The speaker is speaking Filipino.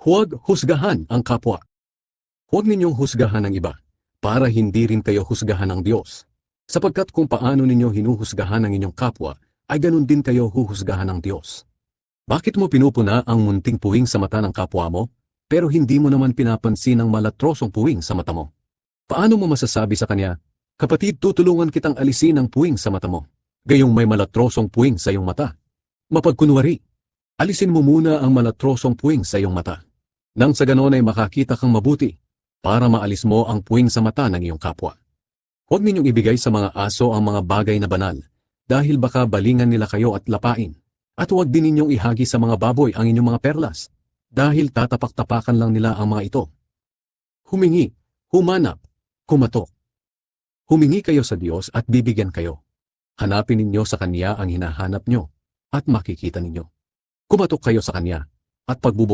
Huwag husgahan ang kapwa. Huwag ninyong husgahan ang iba, para hindi rin kayo husgahan ng Diyos. Sapagkat kung paano ninyo hinuhusgahan ang inyong kapwa, ay ganun din kayo huhusgahan ng Diyos. Bakit mo pinupuna ang munting puwing sa mata ng kapwa mo, pero hindi mo naman pinapansin ang malatrosong puwing sa mata mo? Paano mo masasabi sa kanya, "Kapatid, tutulungan kitang alisin ang puwing sa mata mo," gayong may malatrosong puwing sa iyong mata? Mapagkunwari, alisin mo muna ang malatrosong puwing sa iyong mata. Nang sa ganon ay makakita kang mabuti, para maalis mo ang puwing sa mata ng iyong kapwa. Huwag ninyong ibigay sa mga aso ang mga bagay na banal, dahil baka balingan nila kayo at lapain. At huwag din ninyong ihagi sa mga baboy ang inyong mga perlas, dahil tatapak-tapakan lang nila ang mga ito. Humingi, humanap, kumatok. Humingi kayo sa Diyos at bibigyan kayo. Hanapin ninyo sa Kanya ang hinahanap nyo, at makikita ninyo. Kumatok kayo sa Kanya, at pagbubuksan